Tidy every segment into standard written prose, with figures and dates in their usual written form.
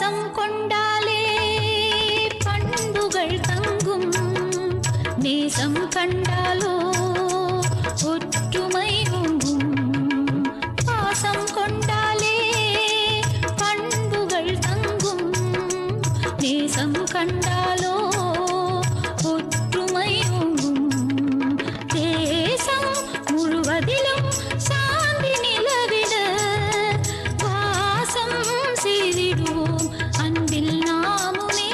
பாசம் கொண்டாலே பண்புகள் தங்கும், நேசம் கண்டாலோ ஒற்றுமை ஓங்கும். பாசம் கொண்டாலே பண்புகள் தங்கும், நேசம் கண்டாலோ ஒற்றுமை ஓங்கும். தேசம் முழுவதிலும் சாந்தி நிலவிட வாசம் செய்திடுவோம் அன்பில் நாமுமே,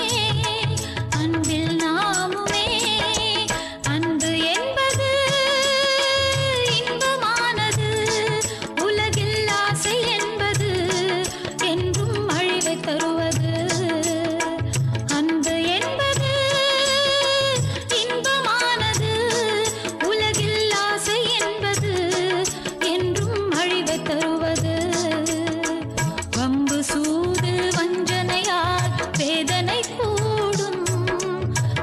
அன்பில் நாமுமே. அன்பு என்பது இன்பமானது, உலகில் ஆசை என்பது என்றும் அழிவை தருவது. அன்பு என்பது இன்பமானது, உலகில் ஆசை என்பது என்றும் அழிவை தருவது. வம்பு சூது வஞ்சனையால் வேதனை கூடும்,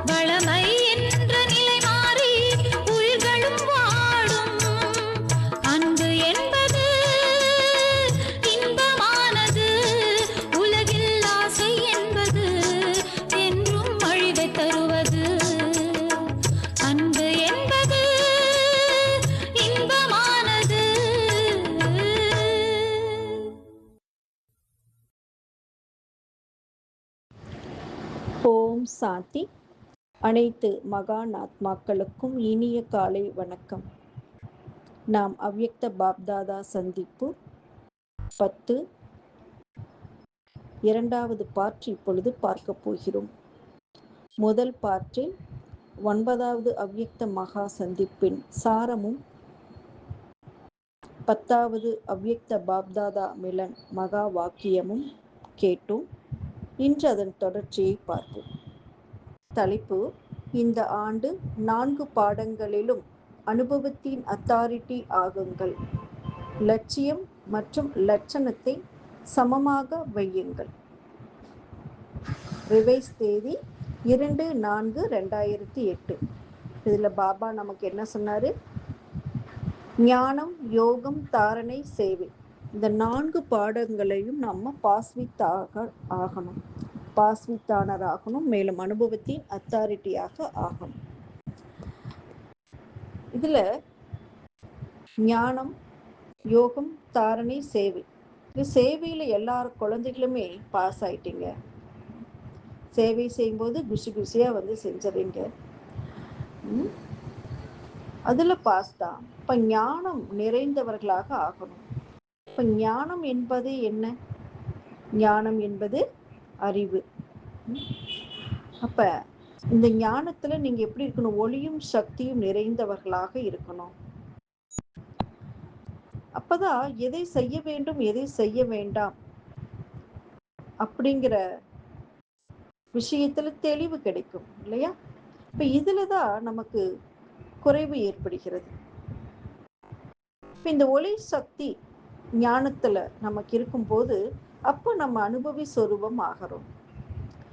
வளமை என்ற நிலை மாறி உயிர்களும் வாடும். அன்பு என்பது இன்பமானது, உலகில் ஆசை என்பது என்றும் அழிவை தருவது. அன்பு என்பது இன்பமானது. ஓம் சாந்தி. அனைத்து மகான் ஆத்மாக்களுக்கும் இனிய காலை வணக்கம். நாம் அவ்யக்த பாப்தாதா சந்திப்பு 10 இரண்டாவது பார்ட் இப்பொழுது பார்க்க போகிறோம். முதல் பார்ட்டில் 9வது அவ்யக்த மகா சந்திப்பின் சாரமும் 10வது அவ்யக்த பாப்தாதா மிலன் மகா வாக்கியமும் கேட்டோம். இன்று அதன் தொடர்ச்சியை பார்ப்போம். தலைப்பு: இந்த ஆண்டு 4 பாடங்களிலும் அனுபவத்தின் அத்தாரிட்டி ஆகுங்கள். லட்சியம் மற்றும் லட்சணத்தை சமமாக வையுங்கள். ரிவைஸ் தேதி 2/4/2008. இதில் பாபா நமக்கு என்ன சொன்னார்? ஞானம், யோகம், தாரணை, சேவை, இந்த 4 பாடங்களையும் நம்ம பாஸ்வித்தாக ஆகணும், பாஸ்வித்தானர் ஆகணும், மேலும் அனுபவத்தின் அத்தாரிட்டியாக ஆகணும். இதுல ஞானம், யோகம், தாரணை, சேவை, இது சேவையில எல்லா குழந்தைகளுமே பாஸ் ஆயிட்டீங்க. சேவை செய்யும்போது குஷி குஷியா வந்து செஞ்சுறீங்க, அதுல பாஸ் தான். இப்ப ஞானம் நிறைந்தவர்களாக ஆகணும். இப்ப ஞானம் என்பது என்ன? ஞானம் என்பது அறிவு. அப்ப இந்த ஞானத்துல நீங்க எப்படி இருக்கணும்? ஒளியும் சக்தியும் நிறைந்தவர்களாக இருக்கணும். அப்பதான் எதை செய்ய வேண்டும், எதை செய்ய வேண்டாம் அப்படிங்கிற விஷயத்துல தெளிவு கிடைக்கும் இல்லையா? இப்ப இதுலதான் நமக்கு குறைவு ஏற்படுகிறது. இப்ப இந்த ஒளி சக்தி ஞானத்துல நமக்கு இருக்கும்போது அப்போ நம்ம அனுபவி சொரூபம் ஆகிறோம்.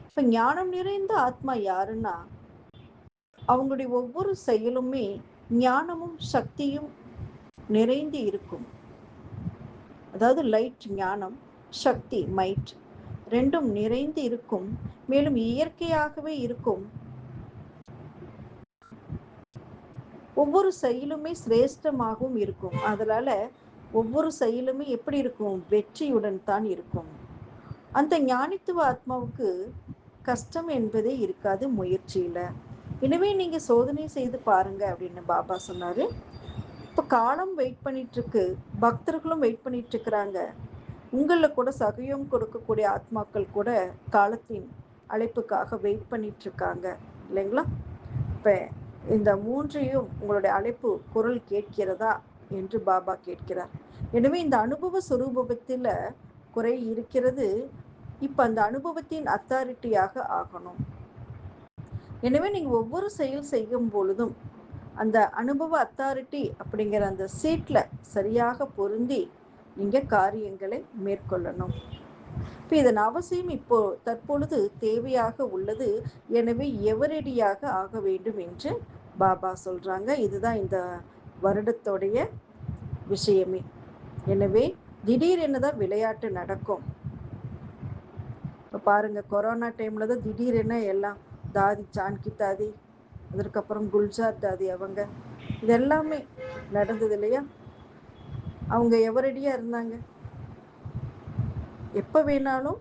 இப்ப ஞானம் நிறைந்த ஆத்மா யாருன்னா, அவங்களுடைய ஒவ்வொரு செயலுமே ஞானமும் சக்தியும் நிறைந்து இருக்கும். அதாவது லைட் ஞானம், சக்தி மைட் ரெண்டும் நிறைந்து இருக்கும். மேலும் இயற்கையாகவே இருக்கும். ஒவ்வொரு செயலுமே சிரேஷ்டமாகவும் இருக்கும். அதனால ஒவ்வொரு செயலுமே எப்படி இருக்கும்? வெற்றியுடன் தான் இருக்கும். அந்த ஞானித்துவ ஆத்மாவுக்கு கஷ்டம் என்பதே இருக்காது முயற்சியில. எனவே நீங்க சோதனை செய்து பாருங்க அப்படின்னு பாபா சொன்னாரு. இப்ப காலம் வெயிட் பண்ணிட்டு இருக்கு, பக்தர்களும் வெயிட் பண்ணிட்டு இருக்கிறாங்க. உங்களில் கூட சகயம் கொடுக்கக்கூடிய ஆத்மாக்கள் கூட காலத்தின் அழைப்புக்காக வெயிட் பண்ணிட்டு இருக்காங்க இல்லைங்களா? இப்ப இந்த 3ஐயும் உங்களுடைய அழைப்பு குரல் கேட்கிறதா என்று பாபா கேட்கிறார். எனவே இந்த அனுபவ சுரூபத்தில் குறை இருக்கிறது. இப்ப அந்த அனுபவத்தின் அத்தாரிட்டியாக ஆகணும். எனவே நீங்க ஒவ்வொரு செயல் செய்யும் பொழுதும் அந்த அனுபவ அத்தாரிட்டி அப்படிங்கிற அந்த சீட்ல சரியாக பொருந்தி நீங்க காரியங்களை மேற்கொள்ளணும். இப்போ இதன் அவசியம் இப்போ தற்பொழுது தேவையாக உள்ளது. எனவே எவரடியாக ஆக வேண்டும் என்று பாபா சொல்றாங்க. இதுதான் இந்த வருடத்தோடைய விஷயமே. எனவே திடீரென தான் விளையாட்டு நடக்கும். இப்போ பாருங்க, கொரோனா டைம்ல தான் திடீரென எல்லாம் தாதி ஜான்கி தாதி, அதற்கப்புறம் குல்ஜார் தாதி அவங்க, இது எல்லாமே நடந்தது இல்லையா? அவங்க எவரடியா இருந்தாங்க. எப்போ வேணாலும்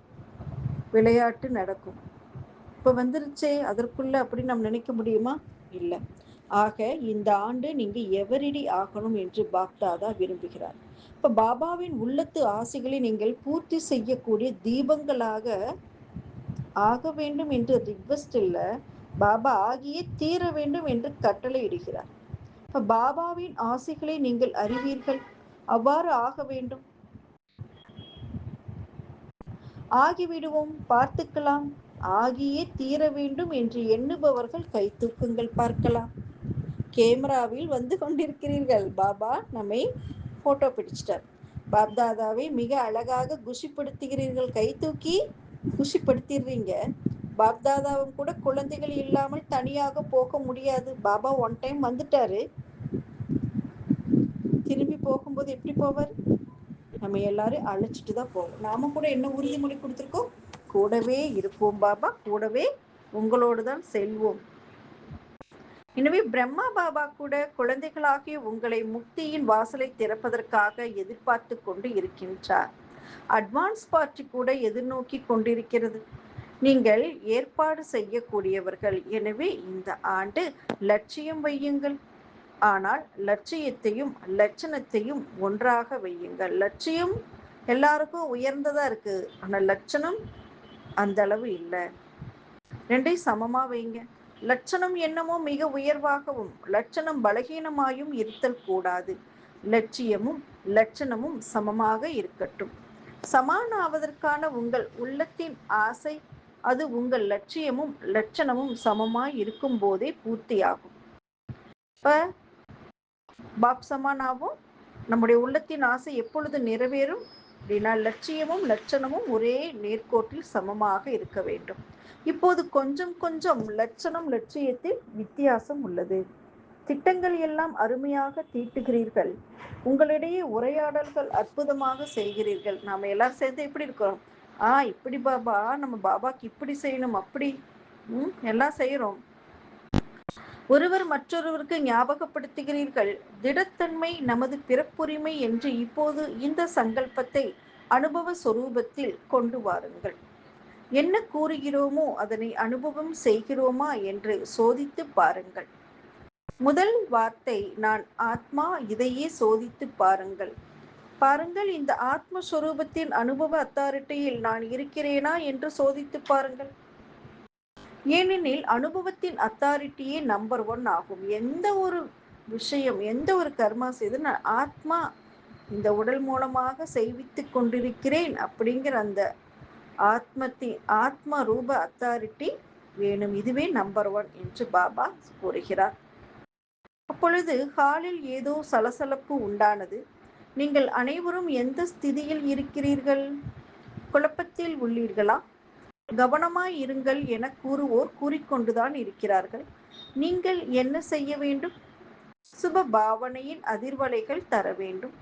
விளையாட்டு நடக்கும். இப்போ வந்துருச்சே அதற்குள்ள அப்படின்னு நம்ம நினைக்க முடியுமா? இல்லை. ஆக இந்த ஆண்டு நீங்க எவரடி ஆகணும் என்று பாப்தாதா விரும்புகிறார். இப்ப பாபாவின் உள்ளத்து ஆசைகளை நீங்கள் பூர்த்தி செய்யக்கூடிய தீபங்களாக ஆக வேண்டும் என்று ரிக்வெஸ்ட் இல்ல, பாபா ஆகியே தீர வேண்டும் என்று கட்டளை இடுகிறார். இப்ப பாபாவின் ஆசைகளை நீங்கள் அறிவீர்கள், அவ்வாறு ஆக வேண்டும். ஆகிவிடுவோம், பார்த்துக்கலாம். ஆகியே தீர வேண்டும் என்று எண்ணுபவர்கள் கை தூக்குங்கள் பார்க்கலாம். கேமராவில் வந்து கொண்டிருக்கிறீர்கள், பாபா நம்மை போட்டோ பிடிச்சிட்டார். பாப்தாதாவை மிக அழகாக குஷிப்படுத்துகிறீர்கள், கை தூக்கி குஷிப்படுத்திடுறீங்க. பாப்தாதாவும் கூட குழந்தைகள் இல்லாமல் தனியாக போக முடியாது. பாபா ஒன் டைம் வந்துட்டாரு, திரும்பி போகும்போது எப்படி போவார்? நம்ம எல்லாரும் அழைச்சிட்டு தான் போவோம். நாம கூட என்ன உறுதிமொழி கொடுத்துருக்கோம்? கூடவே இருப்போம் பாபா, கூடவே உங்களோடு தான் செல்வோம். எனவே பிரம்மா பாபா கூட குழந்தைகளாகிய உங்களை முக்தியின் வாசலை திறப்பதற்காக எதிர்பார்த்து கொண்டு இருக்கின்றார். அட்வான்ஸ் பார்ட்டி கூட எதிர்நோக்கி கொண்டிருக்கிறது. நீங்கள் ஏற்பாடு செய்யக்கூடியவர்கள். எனவே இந்த ஆண்டு லட்சியம் வையுங்கள். ஆனால் லட்சியத்தையும் லட்சணத்தையும் ஒன்றாக வையுங்கள். லட்சியம் எல்லாருக்கும் உயர்ந்ததா இருக்கு, ஆனா லட்சணம் அந்த அளவு இல்லை. ரெண்டையும் சமமா வைங்க. லட்சணம் என்னமோ மிக உயர்வாகவும் லட்சணம் பலகீனமாயும் இருத்தல் கூடாது. லட்சியமும் லட்சணமும் சமமாக இருக்கட்டும். சமானாவதற்கான உங்கள் உள்ளத்தின் ஆசை, அது உங்கள் லட்சியமும் லட்சணமும் சமமாய் இருக்கும் போதே பூர்த்தியாகும். இப்ப பாப் சமானாவும் நம்முடைய உள்ளத்தின் ஆசை எப்பொழுது நிறைவேறும் அப்படின்னா, லட்சியமும் லட்சணமும் ஒரே நேர்கோட்டில் சமமாக இருக்க வேண்டும். இப்போது கொஞ்சம் கொஞ்சம் லட்சணம் லட்சியத்தில் வித்தியாசம் உள்ளது. திட்டங்கள் எல்லாம் அருமையாக தீட்டுகிறீர்கள், உங்களிடையே உரையாடல்கள் அற்புதமாக செய்கிறீர்கள். நாம எல்லாரும் சேர்ந்து எப்படி இருக்கிறோம்? இப்படி பாபா, நம்ம பாபாக்கு இப்படி செய்யணும், அப்படி எல்லாம் செய்யறோம். ஒருவர் மற்றொருவருக்கு ஞாபகப்படுத்துகிறீர்கள், திடத்தன்மை நமது பிறப்புரிமை என்று. இப்போது இந்த சங்கல்பத்தை அனுபவ சொரூபத்தில் கொண்டு வாருங்கள். என்ன கூறுகிறோமோ அதனை அனுபவம் செய்கிறோமா என்று சோதித்து பாருங்கள். முதல் வார்த்தை நான் ஆத்மா, இதையே சோதித்து பாருங்கள். பாருங்கள், இந்த ஆத்மஸ்வரூபத்தின் அனுபவ அத்தாரிட்டியில் நான் இருக்கிறேனா என்று சோதித்து பாருங்கள். ஏனெனில் அனுபவத்தின் அத்தாரிட்டியே நம்பர் 1 ஆகும். எந்த ஒரு விஷயம், எந்த ஒரு கர்மா செய்து நான் ஆத்மா இந்த உடல் மூலமாக செய்வித்து கொண்டிருக்கிறேன் அப்படிங்கிற அந்த ஆத்ம ரூப அத்தாரிட்டி வேணும். இதுவே நம்பர் 1 என்று பாபா கூறுகிறார். அப்பொழுது ஹாலில் ஏதோ சலசலப்பு உண்டானது. நீங்கள் அனைவரும் எந்த ஸ்திதியில் இருக்கிறீர்கள்? குழப்பத்தில் உள்ளீர்களா? கவனமாய் இருங்கள் என கூறுவோர் கூறிக்கொண்டுதான் இருக்கிறார்கள். நீங்கள் என்ன செய்ய வேண்டும்? சுப பாவனையின் அதிர்வலைகள் தர வேண்டும்.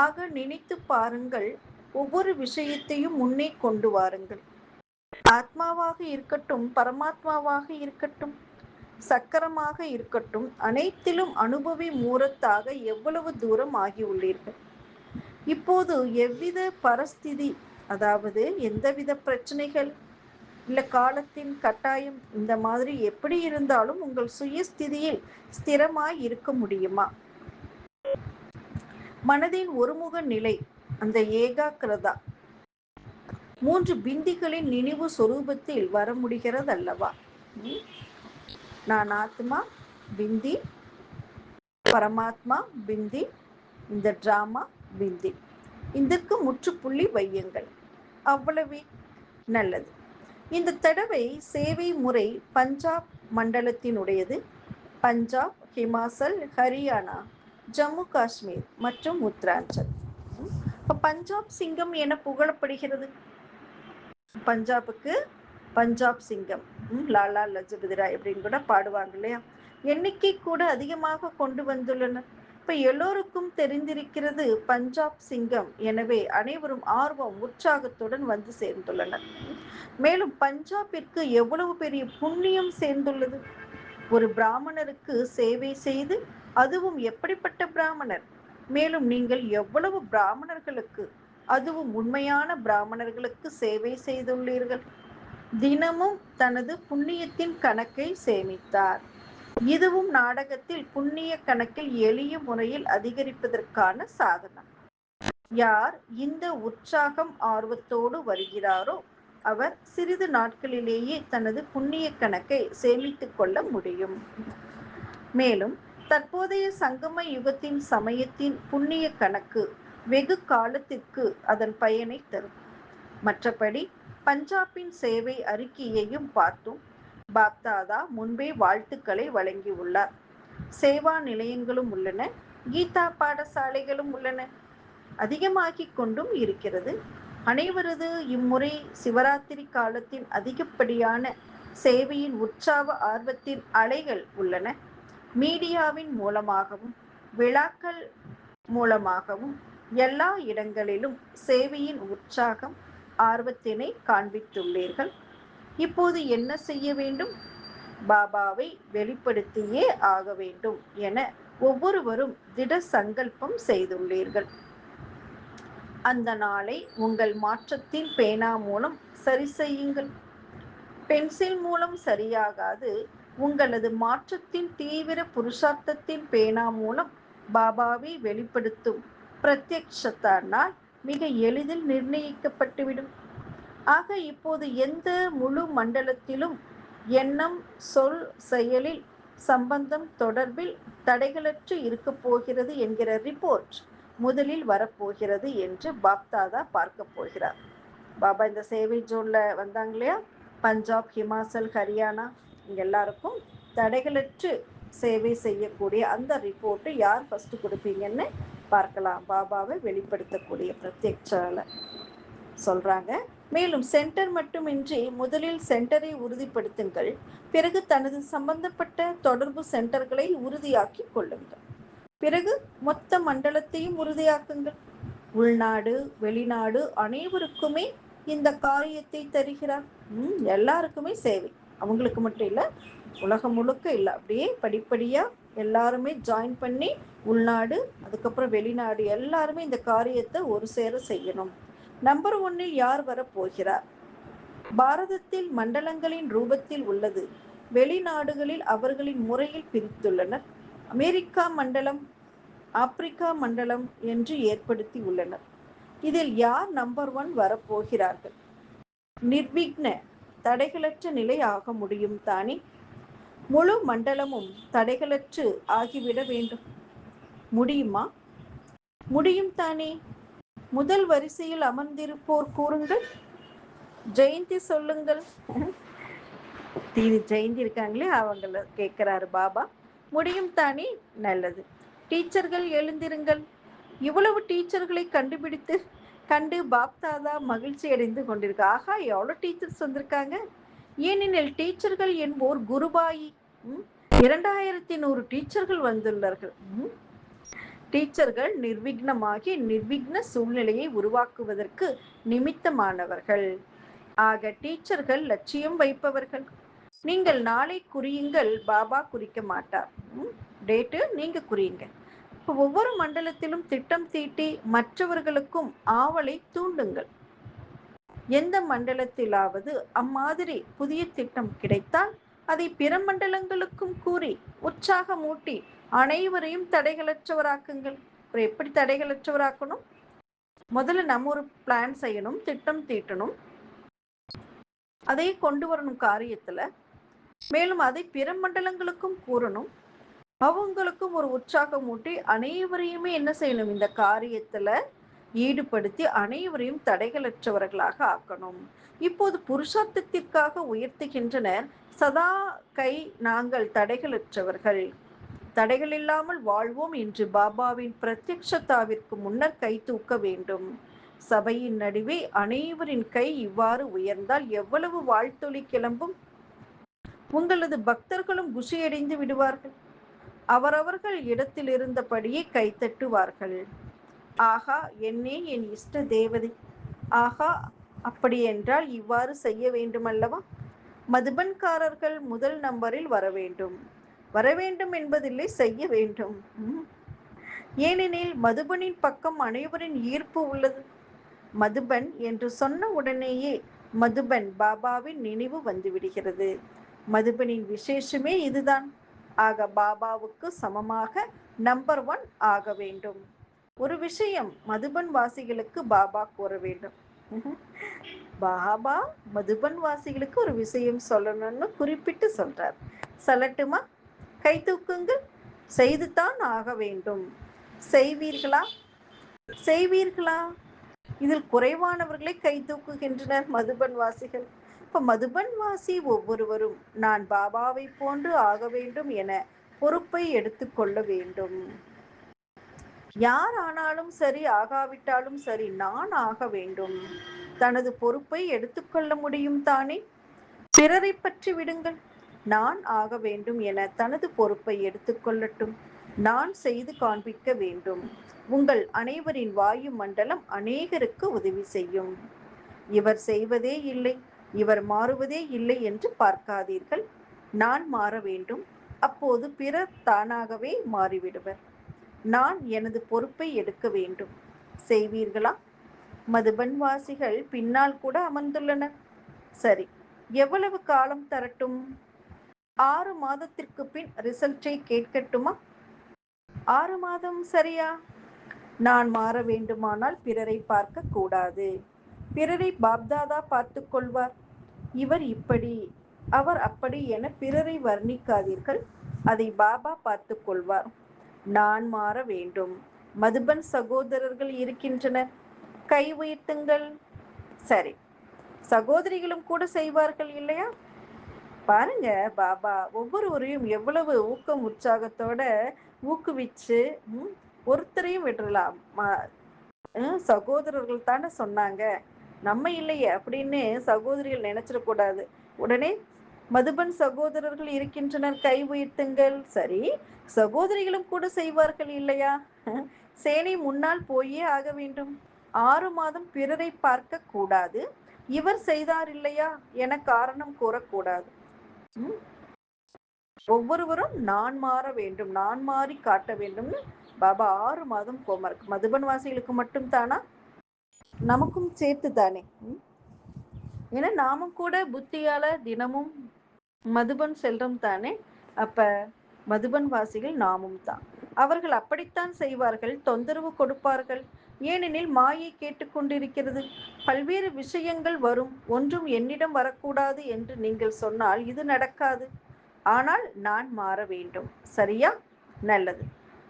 ஆக நினைத்து பாருங்கள், ஒவ்வொரு விஷயத்தையும் முன்னே கொண்டு வாருங்கள். ஆத்மாவாக இருக்கட்டும், பரமாத்மாவாக இருக்கட்டும், சக்கரமாக இருக்கட்டும், அனைத்திலும் அனுபவி மூரத்தாக எவ்வளவு தூரம் ஆகியுள்ளீர்கள். இப்போது எவ்வித பரஸ்திதி, அதாவது எந்தவித பிரச்சனைகள் இல்ல காலத்தின் கட்டாயம், இந்த மாதிரி எப்படி இருந்தாலும் உங்கள் சுயஸ்திதியில் ஸ்திரமாய் இருக்க முடியுமா? மனதின் ஒருமுக நிலை, அந்த ஏகாக்கிரதா 3 பிந்திகளின் நினைவு சொரூபத்தில் வர முடிகிறது அல்லவா? நான் ஆத்மா பிந்தி, பரமாத்மா பிந்தி, இந்த டிராமா பிந்தி. இதற்கு முற்றுப்புள்ளி வையுங்கள். அவ்வளவே. நல்லது. இந்த தடவை சேவை முறை பஞ்சாப் மண்டலத்தினுடையது. பஞ்சாப், ஹிமாச்சல், ஹரியானா, ஜம்மு காஷ்மீர் மற்றும் உத்தராஞ்சல். பஞ்சாப் சிங்கம் என புகழப்படுகிறது. பஞ்சாபுக்கு பஞ்சாப் சிங்கம், லாலா லஜபதி ராய் அப்படின்னு கூட பாடுவாங்க இல்லையா? எண்ணிக்கை கூட அதிகமாக கொண்டு வந்துள்ளனர். இப்ப எல்லோருக்கும் தெரிந்திருக்கிறது பஞ்சாப் சிங்கம். எனவே அனைவரும் ஆர்வம் உற்சாகத்துடன் வந்து சேர்ந்துள்ளனர். மேலும் பஞ்சாபிற்கு எவ்வளவு பெரிய புண்ணியம் சேர்ந்துள்ளது. ஒரு பிராமணருக்கு சேவை செய்து, அதுவும் எப்படிப்பட்ட பிராமணர். மேலும் நீங்கள் எவ்வளவு பிராமணர்களுக்கு, அதுவும் உண்மையான பிராமணர்களுக்கு சேவை செய்துள்ளீர்கள். தினமும் தனது புண்ணியத்தின் கணக்கை சேமித்தார். இதுவும் நாடகத்தில் புண்ணிய கணக்கில் எளிய முறையில் அதிகரிப்பதற்கான சாதனம். யார் இந்த உற்சாகம் ஆர்வத்தோடு வருகிறாரோ அவர் சிறிது நாட்களிலேயே தனது புண்ணிய கணக்கை சேமித்துக் கொள்ள முடியும். மேலும் தற்போதைய சங்கம யுகத்தின் சமயத்தின் புண்ணிய கணக்கு வெகு காலத்திற்கு அதன் பயனை தரும். மற்றபடி பஞ்சாபின் சேவை அறிக்கையையும் பார்த்தோம். பாப்தாதா முன்பே வாழ்த்துக்களை வழங்கியுள்ளார். சேவா நிலையங்களும் உள்ளன, கீதா பாடசாலைகளும் உள்ளன, அதிகமாகிக் கொண்டும் இருக்கிறது. அனைவரது இம்முறை சிவராத்திரி காலத்தின் அதிகப்படியான சேவையின் உற்சாக ஆர்வத்தின் அலைகள் உள்ளன. மீடியாவின் மூலமாகவும் விழாக்கள் மூலமாகவும் எல்லா இடங்களிலும் சேவையின் உற்சாகம் ஆர்வத்தினை காண்பித்துள்ளீர்கள். இப்போது என்ன செய்ய வேண்டும்? பாபாவை வெளிப்படுத்தியே ஆக வேண்டும் என ஒவ்வொருவரும் திட சங்கல்பம் செய்துள்ளீர்கள். அந்த நாளை உங்கள் மாற்றத்தின் பேனா மூலம் சரி செய்யுங்கள். பென்சில் மூலம் சரியாகாது. உங்களது மாற்றத்தின் தீவிர புருஷார்த்தத்தின் பேனா மூலம் பாபாவை வெளிப்படுத்தும் பிரத்யக்ஷத்தானால் மிக எளிதில் நிர்ணயிக்கப்பட்டுவிடும். ஆக இப்போது எந்த முழு மண்டலத்திலும் எண்ணம், சொல், செயலில், சம்பந்தம், தொடர்பில் தடைகளற்று இருக்கப் போகிறது என்கிற ரிப்போர்ட் முதலில் வரப்போகிறது என்று பாப்தாதா பார்க்க போகிறார். பாபா இந்த சேவை ஜோன்ல வந்தாங்க இல்லையா, பஞ்சாப், ஹிமாச்சல், ஹரியானா, இங்க எல்லாருக்கும் தடைகளற்று சேவை செய்யக்கூடிய அந்த ரிப்போர்ட்டு யார் ஃபர்ஸ்ட் கொடுப்பீங்கன்னு பார்க்கலாம். பாபாவை வெளிப்படுத்தக்கூடிய பிரத்யக்ஷால சொல்றாங்க. மேலும் சென்டர் மட்டுமின்றி முதலில் சென்டரை உறுதிப்படுத்துங்கள், பிறகு தனது சம்பந்தப்பட்ட தொடர்பு சென்டர்களை உறுதியாக்கி கொள்ளுங்கள், பிறகு மொத்த மண்டலத்தையும் உறுதியாக்குங்கள். உள்நாடு, வெளிநாடு அனைவருக்குமே இந்த காரியத்தை தருகிறார். எல்லாருக்குமே சேவை, அவங்களுக்கு மட்டும் இல்லை, உலகம் முழுக்க இல்லை, அப்படியே படிப்படியா எல்லாருமே ஜாயின் பண்ணி உள்நாடு அதுக்கப்புறம் வெளிநாடு எல்லாருமே இந்த காரியத்தை ஒரு சேர செய்யணும். நம்பர் 1 யார் வரப்போகிறார்? பாரதத்தில் மண்டலங்களின் ரூபத்தில் உள்ளது. வெளிநாடுகளில் அவர்களின் முறையில் பிரித்துள்ளனர். அமெரிக்கா மண்டலம், ஆப்பிரிக்கா மண்டலம் என்று ஏற்படுத்தி உள்ளனர். இதில் யார் நம்பர் 1 வரப்போகிறார்கள்? நிர்விக்ன தடைகளற்ற நிலை ஆக முடியும் தானே? முழு மண்டலமும் தடைகளற்று ஆகிவிட வேண்டும். முடியுமா? முடியும் தானே? முதல் வரிசையில் அமர்ந்திருப்போர் கூறுங்கள். ஜெயந்தி சொல்லுங்கள். ஜெயந்தி இருக்காங்களே அவங்கள கேட்கிறாரு பாபா. முடியும் தானே? நல்லது. டீச்சர்கள் எழுந்திருங்கள். இவ்வளவு டீச்சர்களை கண்டு பாப்தாதா மகிழ்ச்சி அடைந்து கொண்டிருக்க. ஆகா, எவ்வளோ டீச்சர்ஸ் வந்திருக்காங்க. ஏனெனில் டீச்சர்கள் என்போர் குருபாயி. 2100 டீச்சர்கள் வந்துள்ளார்கள். டீச்சர்கள் நிர்விக்னமாகி நிர்விக்ன சூழ்நிலையை உருவாக்குவதற்கு நிமித்தமானவர்கள். ஆக டீச்சர்கள் லட்சியம் வைப்பவர்கள். நீங்கள் நாளை குறியுங்கள், பாபா குறிக்க மாட்டார். டேட்டு நீங்க குறியுங்க. ஒவ்வொரு மண்டலத்திலும் திட்டம் தீட்டி மற்றவர்களுக்கும் ஆவலை தூண்டுங்கள். எந்த மண்டலத்திலாவது அம்மாதிரி புதிய திட்டம் கிடைத்தால் அதை பிற மண்டலங்களுக்கும் கூறி உற்சாகமூட்டி அனைவரையும் தடைகளற்றவராக்குங்கள். எப்படி தடைகளற்றவராக்கணும்? முதல்ல நம்ம ஒரு பிளான் செய்யணும், திட்டம் தீட்டணும், அதை கொண்டு வரணும் காரியத்துல. மேலும் அதை பிற மண்டலங்களுக்கும் கூறணும், அவங்களுக்கும் ஒரு உற்சாகம் ஊட்டி அனைவரையுமே என்ன செய்யணும், இந்த காரியத்துல ஈடுபடுத்தி அனைவரையும் தடைகளற்றவர்களாக ஆக்கணும். இப்போது புருஷார்த்தத்திற்காக உயர்த்துகின்றனர். சதா கை நாங்கள் தடைகளற்றவர்கள், தடைகள் இல்லாமல் வாழ்வோம் என்று பாபாவின் பிரத்யக்ஷதாவிற்கு முன்னர் கை தூக்க வேண்டும். சபையின் நடுவே அனைவரின் கை இவ்வாறு உயர்ந்தால் எவ்வளவு வாழ்த்தொலி கிளம்பும். உங்களது பக்தர்களும் குஷியடைந்து விடுவார்கள். அவரவர்கள் இடத்தில் இருந்தபடியே கைத்தட்டுவார்கள். ஆகா, என்னே என் இஷ்ட தேவதை! ஆகா, அப்படியென்றால் இவ்வாறு செய்ய வேண்டுமல்லவா? மதுபன்காரர்கள் முதல் நம்பரில் வரவேண்டும். வரவேண்டும் என்பதில்லை, செய்ய வேண்டும். ஏனெனில் மதுபனின் பக்கம் அனைவரின் ஈர்ப்பு உள்ளது. மதுபன் என்று சொன்ன உடனேயே மதுபன் பாபாவின் நினைவு வந்துவிடுகிறது. மதுபனின் விசேஷமே இதுதான். ஆக பாபாவுக்கு சமமாக நம்பர் 1 ஆக வேண்டும். ஒரு விஷயம் மதுபன் வாசிகளுக்கு பாபா கூற வேண்டும். பாபா மதுபன் வாசிகளுக்கு ஒரு விஷயம் சொல்லணும்னு குறிப்பிட்டு சொல்றார். சொல்லட்டுமா? கை தூக்குங்கள். செய்துதான் ஆக வேண்டும். செய்வீர்களா? செய்வீர்களா? இதில் குறைவானவர்களை கை தூக்குகின்றனர் மதுபன் வாசிகள். இப்ப மதுபன் வாசி ஒவ்வொருவரும் நான் பாபாவை போன்று ஆக வேண்டும் என பொறுப்பை எடுத்துக்கொள்ள வேண்டும். யார் ஆனாலும் சரி, ஆகாவிட்டாலும் சரி, நான் ஆக வேண்டும். தனது பொறுப்பை எடுத்துக்கொள்ள முடியும் தானே? பிறரை பற்றி விடுங்கள். நான் ஆக வேண்டும் என தனது பொறுப்பை எடுத்துக்கொள்ளட்டும். நான் செய்து காண்பிக்க வேண்டும். உங்கள் அனைவரின் வாயு மண்டலம் அநேகருக்கு உதவி செய்யும். இவர் செய்வதே இல்லை, இவர் மாறுவதே இல்லை என்று பார்க்காதீர்கள். நான் மாற வேண்டும். அப்போது பிறர் தானாகவே மாறிவிடுவர். நான் எனது பொறுப்பை எடுக்க வேண்டும். செய்வீர்களா? மதுபன் வாசிகள் பின்னால் கூட அமர்ந்துள்ளனர். சரி, எவ்வளவு காலம் தரட்டும்? 6 மாதத்திற்கு பின் ரிசல்ட்டை கேட்கட்டுமா? 6 மாதம் சரியா? நான் மாற வேண்டுமானால் பிறரை பார்க்க கூடாது. பிறரை பாப்தாதா பார்த்து கொள்வார். இவர் இப்படி, அவர் அப்படி என பிறரை வர்ணிக்காதீர்கள். அதை பாபா பார்த்து கொள்வார். நான் மாற வேண்டும். மதுபன் சகோதரர்கள் இருக்கின்றனர். கை உயர்த்துங்கள். சரி, சகோதரிகளும் கூட செய்வார்கள் இல்லையா? பாருங்க, பாபா ஒவ்வொருவரையும் எவ்வளவு ஊக்கம் உற்சாகத்தோட ஊக்குவிச்சு ஒருத்தரையும் விடலாம். சகோதரர்கள் தானே சொன்னாங்க, நம்ம இல்லையே அப்படின்னு சகோதரிகள் நினைச்சிடக்கூடாது. உடனே மதுபன் சகோதரர்கள் இருக்கின்றனர், கை உயர்த்துங்கள். சரி, சகோதரிகளும் கூட செய்வார்கள் இல்லையா? சேனை முன்னால் போயே ஆக வேண்டும். 6 மாதம் பிறரை பார்க்க கூடாது. இவர் செய்தார் இல்லையா என காரணம் கூறக்கூடாது. ஒவ்வொருவரும் நான் மாற வேண்டும், நான் மாறி காட்ட வேண்டும்னு பாபா 6 மாதம் ஹோம்ஒர்க். மதுபன் வாசிகளுக்கு மட்டும் தானா? நமக்கும் சேர்த்து தானே. ஏன்னா நாமும் கூட புத்தியால தினமும் மதுபன் செல்றோம் தானே. அப்ப மதுபன் வாசிகள் நாமும் தான். அவர்கள் அப்படித்தான் செய்வார்கள், தொந்தரவு கொடுப்பார்கள். ஏனெனில் மாயை கேட்டுக்கொண்டிருக்கிறது. பல்வேறு விஷயங்கள் வரும், ஒன்றும் என்னிடம் வரக்கூடாது என்று நீங்கள் சொன்னால் இது நடக்காது. ஆனால் நான் மாற வேண்டும். சரியா? நல்லது.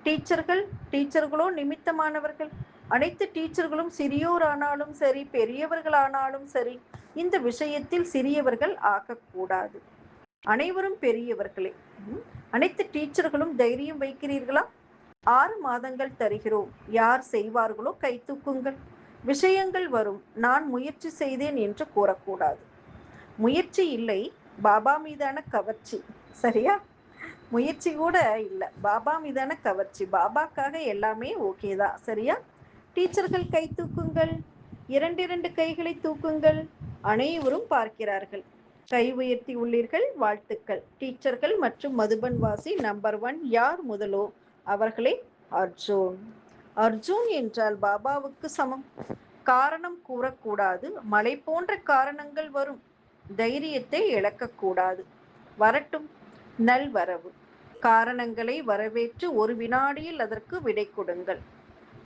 டீச்சர்களோ நிமித்தமானவர்கள். அனைத்து டீச்சர்களும் சிறியோரானாலும் சரி, பெரியவர்களானாலும் சரி, இந்த விஷயத்தில் சிறியவர்கள் ஆகக்கூடாது. அனைவரும் பெரியவர்களே. அனைத்து டீச்சர்களும் தைரியம் வைக்கிறீர்களா? 6 மாதங்கள் தருகிறோம். யார் செய்வார்களோ கை தூக்குங்கள். விஷயங்கள் வரும், நான் முயற்சி செய்தேன் என்று கூறக்கூடாது. முயற்சி இல்லை, பாபா மீதான கவர்ச்சி. சரியா? முயற்சி கூட இல்லை, பாபா மீதான கவர்ச்சி. பாபாக்காக எல்லாமே ஓகே தான். சரியா? டீச்சர்கள் கை தூக்குங்கள். 2 கைகளை தூக்குங்கள். அனைவரும் பார்க்கிறார்கள். கை உயர்த்தி உள்ளீர்கள், வாழ்த்துக்கள். டீச்சர்கள் மற்றும் மதுபன் வாசி நம்பர் 1 யார் முதலோ அவர்களே அர்ஜுன். அர்ஜுன் என்றால் பாபாவுக்கு சமம். காரணம் கூறக்கூடாது. மலை போன்ற காரணங்கள் வரும், தைரியத்தை இழக்கக்கூடாது. வரட்டும், நல்வரவு. காரணங்களை வரவேற்று ஒரு வினாடியில் அதற்கு விடை கொடுங்கள்.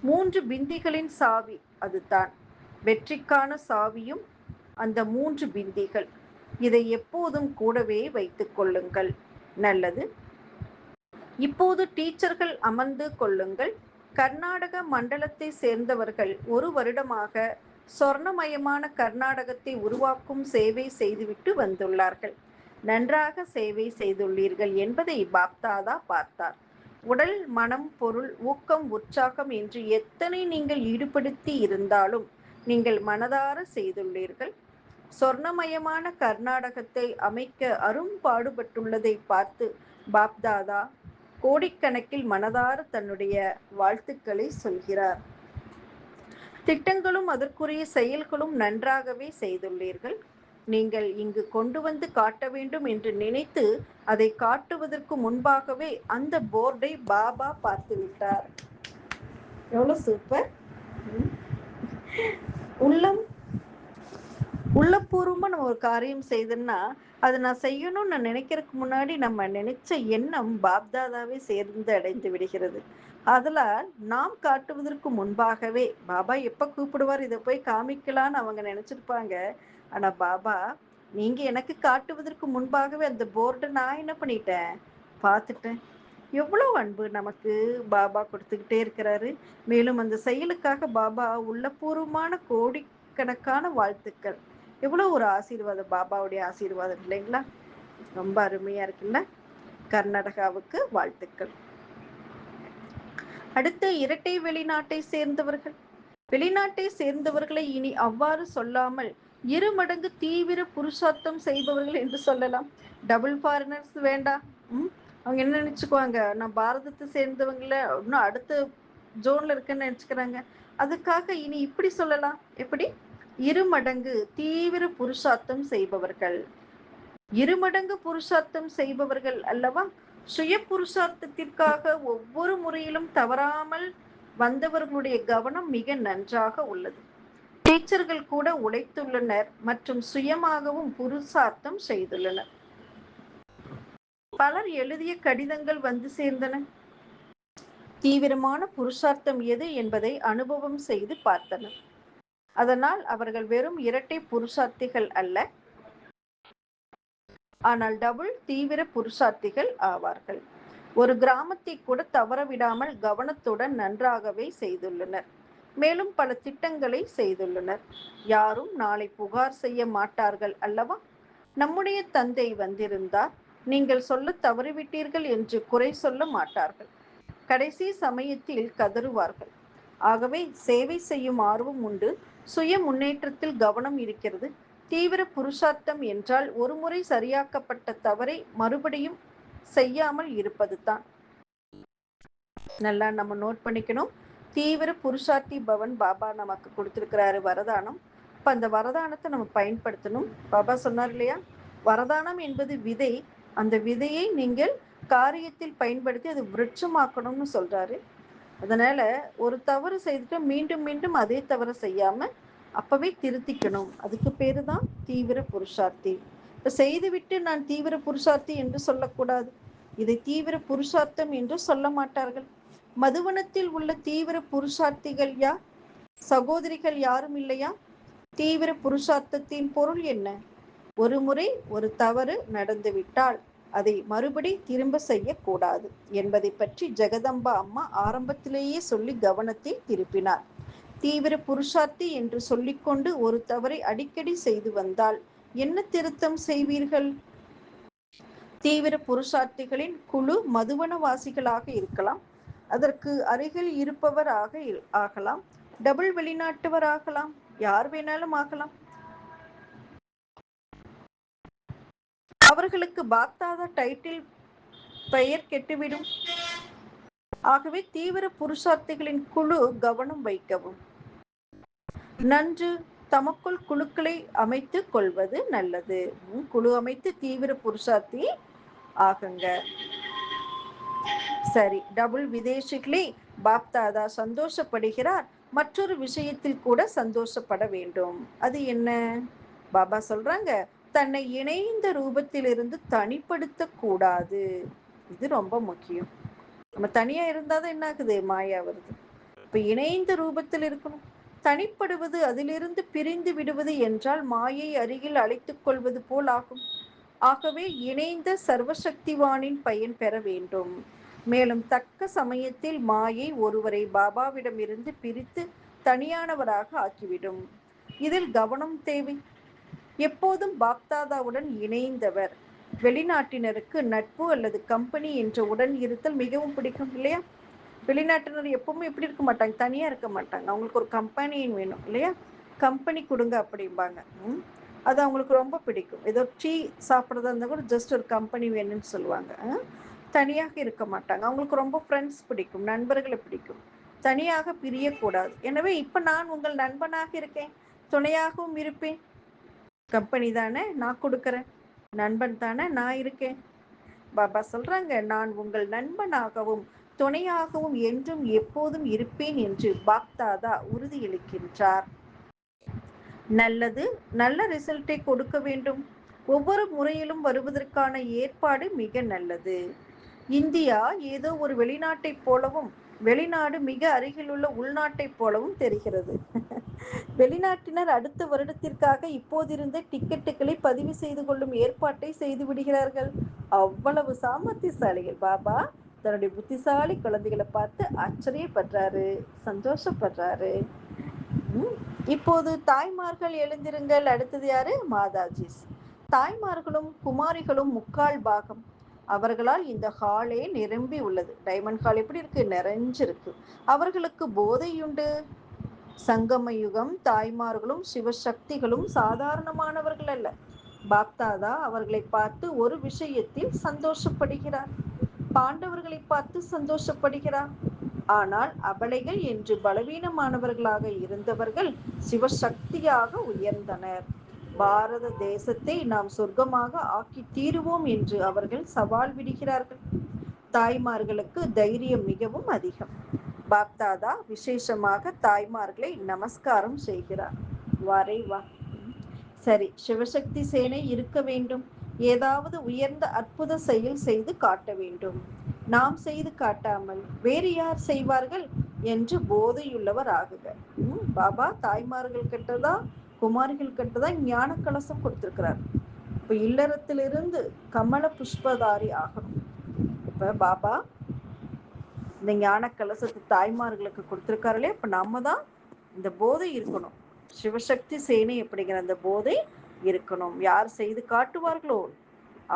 3 பிந்திகளின் சாவி அதுதான். வெற்றிக்கான சாவியும் அந்த 3 பிந்திகள். இதை எப்போதும் கூடவே வைத்துக் கொள்ளுங்கள். நல்லது. இப்போது டீச்சர்கள் அமர்ந்து கொள்ளுங்கள். கர்நாடக மண்டலத்தை சேர்ந்தவர்கள் 1 வருடமாக சொர்ணமயமான கர்நாடகத்தை உருவாக்கும் சேவை செய்துவிட்டு வந்துள்ளார்கள். நன்றாக சேவை செய்துள்ளீர்கள் என்பதை பாப்தாதா பார்த்தார். உடல், மனம், பொருள், ஊக்கம், உற்சாகம் என்று எத்தனை நீங்கள் ஈடுபடுத்தி இருந்தாலும் நீங்கள் மனதார செய்துள்ளீர்கள். சொர்ணமயமான கர்நாடகத்தை அமைக்க அரும்பாடுபட்டுள்ளதை பார்த்து பாப்தாதா கோடிக்கணக்கில் மனதார தன்னுடைய வாழ்த்துக்களை சொல்கிறார். திட்டங்களும் அதற்குரிய செயல்களும் நன்றாகவே செய்துள்ளீர்கள். நீங்கள் இங்கு கொண்டு வந்து காட்ட வேண்டும் என்று நினைத்து அதை காட்டுவதற்கு முன்பாகவே அந்த போர்டை பாபா பார்த்துவிட்டார். எவ்வளவு சூப்பர்! உள்ளம் உள்ளபூர்வமா நம்ம ஒரு காரியம் செய்தோம்னா அதை நான் செய்யணும்னு நான் நினைக்கிறதுக்கு முன்னாடி நம்ம நினைச்ச எண்ணம் பாப்தாதாவே சேர்ந்து அடைந்து விடுகிறது. அதனால் நாம் காட்டுவதற்கு முன்பாகவே பாபா எப்ப கூப்பிடுவார் இதை போய் காமிக்கலான்னு அவங்க நினைச்சிருப்பாங்க. ஆனா பாபா நீங்க எனக்கு காட்டுவதற்கு முன்பாகவே அந்த போர்டை நான் என்ன பண்ணிட்டேன், பார்த்துட்டேன். எவ்வளவு அன்பு நமக்கு பாபா கொடுத்துக்கிட்டே இருக்கிறாரு. மேலும் அந்த செயலுக்காக பாபா உள்ளபூர்வமான கோடிக்கணக்கான வாழ்த்துக்கள். எவ்வளவு ஒரு ஆசீர்வாதம், பாபாவுடைய ஆசீர்வாதம் இல்லைங்களா? ரொம்ப அருமையா இருக்குல்ல? கர்நாடகாவுக்கு வாழ்த்துக்கள். அடுத்து இரட்டை வெளிநாட்டை சேர்ந்தவர்கள். வெளிநாட்டை சேர்ந்தவர்களை இனி அவ்வாறு சொல்லாமல் இரு மடங்கு தீவிர புருஷார்த்தம் செய்பவர்கள் என்று சொல்லலாம். டபுள் ஃபாரினர்ஸ் வேண்டாம். அவங்க என்ன நினைச்சுக்குவாங்க, நான் பாரதத்தை சேர்ந்தவங்கள இன்னும் அடுத்த ஜோன்ல இருக்குன்னு நினைச்சுக்கிறாங்க. அதுக்காக இனி இப்படி சொல்லலாம். எப்படி? இருமடங்கு தீவிர புருஷார்த்தம் செய்பவர்கள். இருமடங்கு புருஷார்த்தம் செய்பவர்கள் அல்லவா? சுய புருஷார்த்தத்திற்காக ஒவ்வொரு முறையிலும் தவறாமல் வந்தவர்களுடைய கவனம் மிக நன்றாக உள்ளது. டீச்சர்கள் கூட உழைத்துள்ளனர் மற்றும் சுயமாகவும் புருஷார்த்தம் செய்துள்ளனர். பலர் எழுதிய கடிதங்கள் வந்து சேர்ந்தன. தீவிரமான புருஷார்த்தம் எது என்பதை அனுபவம் செய்து பார்த்தனர். அதனால் அவர்கள் வெறும் இரட்டை புருஷார்த்திகள் அல்ல, ஆனால் டபுள் தீவிர புருஷார்த்திகள் ஆவார்கள். ஒரு கிராமத்தை கூட தவறவிடாமல் கவனத்துடன் நன்றாகவே செய்துள்ளனர். மேலும் பல திட்டங்களை செய்துள்ளனர். யாரும் நாளை புகார் செய்ய மாட்டார்கள் அல்லவா? நம்முடைய தந்தை வந்திருந்தார், நீங்கள் சொல்ல தவறிவிட்டீர்கள் என்று குறை சொல்ல மாட்டார்கள். கடைசி சமயத்தில் கதறுவார்கள். ஆகவே சேவை செய்யும் ஆர்வம் உண்டு. சுய முன்னேற்றத்தில் கவனம் இருக்கிறது. தீவிர புருஷார்த்தம் என்றால் ஒருமுறை சரியாக்கப்பட்ட தவறை மறுபடியும் செய்யாமல் இருப்பது தான். நல்லா நம்ம நோட் பண்ணிக்கணும். தீவிர புருஷார்த்தி பவன் பாபா நமக்கு கொடுத்திருக்கிறாரு வரதானம். இப்ப அந்த வரதானத்தை நம்ம பயன்படுத்தணும். பாபா சொன்னார் இல்லையா, வரதானம் என்பது விதை. அந்த விதையை நீங்கள் காரியத்தில் பயன்படுத்தி அது விருட்சமாக்கணும்னு சொல்றாரு. அதனால ஒரு தவறு செய்துட்டு மீண்டும் மீண்டும் அதே தவறு செய்யாம அப்பவே திருத்திக்கணும். அதுக்கு பேரு தான் தீவிர புருஷார்த்தி. இப்ப செய்துவிட்டு நான் தீவிர புருஷார்த்தி என்று சொல்லக்கூடாது. இதை தீவிர புருஷார்த்தம் என்று சொல்ல மாட்டார்கள். மதுவனத்தில் உள்ள தீவிர புருஷார்த்திகள் யார்? சகோதரிகள் யாரும் இல்லையா? தீவிர புருஷார்த்தத்தின் பொருள் என்ன? ஒரு முறை ஒரு தவறு நடந்துவிட்டால் அதை மறுபடி திரும்ப செய்யக்கூடாது என்பதை பற்றி ஜெகதம்பா அம்மா ஆரம்பத்திலேயே சொல்லி கவனத்தை திருப்பினார். தீவிர புருஷார்த்தி என்று சொல்லிக்கொண்டு ஒரு தவறை அடிக்கடி செய்து வந்தால் என்ன திருத்தம் செய்வீர்கள்? தீவிர புருஷார்த்திகளின் குழு மதுவனவாசிகளாக இருக்கலாம், அதற்கு அருகில் இருப்பவர் ஆகலாம், டபுள் வெளிநாட்டவர் ஆகலாம், யார் வேணாலும் ஆகலாம். அவர்களுக்கு பாப்தாதா டைட்டில் பெயர் கெட்டுவிடும். ஆகவே தீவிர புருஷார்த்திகளின் குழு கவனம் வைக்கவும். நன்று, தமக்குள் குழுக்களை அமைத்து கொள்வது நல்லது. குழு அமைத்து தீவிர புருஷார்த்தி ஆகுங்க. சரி, டபுள் விதேசிகளே, பாப்தாதா சந்தோஷப்படுகிறார். மற்றொரு விஷயத்தில் கூட சந்தோஷப்பட வேண்டும். அது என்ன? பாபா சொல்றாங்க, தன்னை இணைந்த ரூபத்திலிருந்து தனிப்படுத்த கூடாது. இது ரொம்ப முக்கியம். நம்ம தனியா இருந்தாதான் என்ன ஆகுது, மாயா வருது. இப்ப இணைந்த ரூபத்தில் இருக்கணும். தனிப்படுவது, அதிலிருந்து பிரிந்து விடுவது என்றால் மாயை அருகில் அழைத்துக் கொள்வது போல் ஆகும். ஆகவே இணைந்த சர்வசக்திவானின் பயன் பெற வேண்டும். மேலும் தக்க சமயத்தில் மாயை ஒருவரை பாபாவிடம் இருந்து பிரித்து தனியானவராக ஆக்கிவிடும். இதில் கவனம் தேவை. எப்போதும் பாப்தாதாவுடன் இணைந்தவர். வெளிநாட்டினருக்கு நட்பு அல்லது கம்பெனி என்ற உடன் இருத்தல் மிகவும் பிடிக்கும் இல்லையா? வெளிநாட்டினர் எப்பவுமே எப்படி இருக்க மாட்டாங்க, தனியா இருக்க மாட்டாங்க. அவங்களுக்கு ஒரு கம்பெனியன் வேணும் இல்லையா? கம்பெனி கொடுங்க அப்படிம்பாங்க. அது அவங்களுக்கு ரொம்ப பிடிக்கும். ஏதோ டீ சாப்பிட்றதா இருந்தால் கூட ஜஸ்ட் ஒரு கம்பெனி வேணும்னு சொல்லுவாங்க. தனியாக இருக்க மாட்டாங்க. அவங்களுக்கு ரொம்ப ஃப்ரெண்ட்ஸ் பிடிக்கும், நண்பர்களை பிடிக்கும். தனியாக பிரியக்கூடாது. எனவே இப்ப நான் உங்கள் நண்பனாக இருக்கேன், துணையாகவும் இருப்பேன். கம்பெனி தானே நான் கொடுக்குறேன், நண்பன் தானே நான் இருக்கேன். பாபா சொல்றாங்க, நான் உங்கள் நண்பனாகவும் துணையாகவும் என்றும் எப்போதும் இருப்பேன் என்று பாப்தாதா உறுதியளிக்கின்றார். நல்லது, நல்ல ரிசல்ட்டை கொடுக்க வேண்டும். ஒவ்வொரு முறையிலும் வருவதற்கான ஏற்பாடு மிக நல்லது. இந்தியா ஏதோ ஒரு வெளிநாட்டைப் போலவும், வெளிநாடு மிக அருகிலுள்ள உள்நாட்டைப் போலவும் தெரிகிறது. வெளிநாட்டினர் அடுத்த வருடத்திற்காக இப்போதிருந்த டிக்கெட்டுகளை பதிவு செய்து கொள்ளும் ஏற்பாட்டை செய்து விடுகிறார்கள். அவ்வளவு சாமர்த்தியசாலிகள். பாபா தன்னுடைய புத்திசாலி குழந்தைகளை பார்த்து ஆச்சரியப்படுறாரு, சந்தோஷப்படுறாரு. இப்போது தாய்மார்கள் எழுந்திருங்கள். அடுத்தது யாரு? மாதாஜி. தாய்மார்களும் குமாரிகளும் முக்கால் பாகம். அவர்களால் இந்த ஹாலே நிரம்பி உள்ளது. டைமண்ட் ஹால் எப்படி இருக்கு? நிறைஞ்சிருக்கு. அவர்களுக்கு போதையுண்டு. சங்கம யுகம் தாய்மார்களும் சிவசக்திகளும் சாதாரணமானவர்கள் அல்ல. பாப்தாதா அவர்களை பார்த்து ஒரு விஷயத்தில் சந்தோஷப்படுகிறார். பாண்டவர்களை பார்த்து சந்தோஷப்படுகிறார். ஆனால் அபலைகள் என்று பலவீனமானவர்களாக இருந்தவர்கள் சிவசக்தியாக உயர்ந்தனர். பாரத தேசத்தை நாம் சொர்க்கமாக ஆக்கி தீருவோம் என்று அவர்கள் சவால் விடுகிறார்கள். தாய்மார்களுக்கு தைரியம் மிகவும் அதிகம். பாப்தாதா விசேஷமாக தாய்மார்களை நமஸ்காரம் செய்கிறார். வாரே வா. சரி, சிவசக்தி சேனை இருக்க வேண்டும். ஏதாவது உயர்ந்த அற்புத செயல் செய்து காட்ட வேண்டும். நாம் செய்து காட்டாமல் வேறு யார் செய்வார்கள் என்று போதையுள்ளவர் ஆகுக. பாபா தாய்மார்கள் கிட்டதா குமாரிகள் கிட்டதா ஞான கலசம் கொடுத்திருக்கிறார். இப்ப இல்லறத்திலிருந்து கமல புஷ்பதாரி ஆகணும். இப்ப பாபா இந்த ஞான கலசத்தை தாய்மார்களுக்கு கொடுத்திருக்காருலே, இப்ப நம்ம தான் இந்த போதை இருக்கணும். சிவசக்தி சேனை அப்படிங்கிற அந்த போதை இருக்கணும். யார் செய்து காட்டுவார்களோ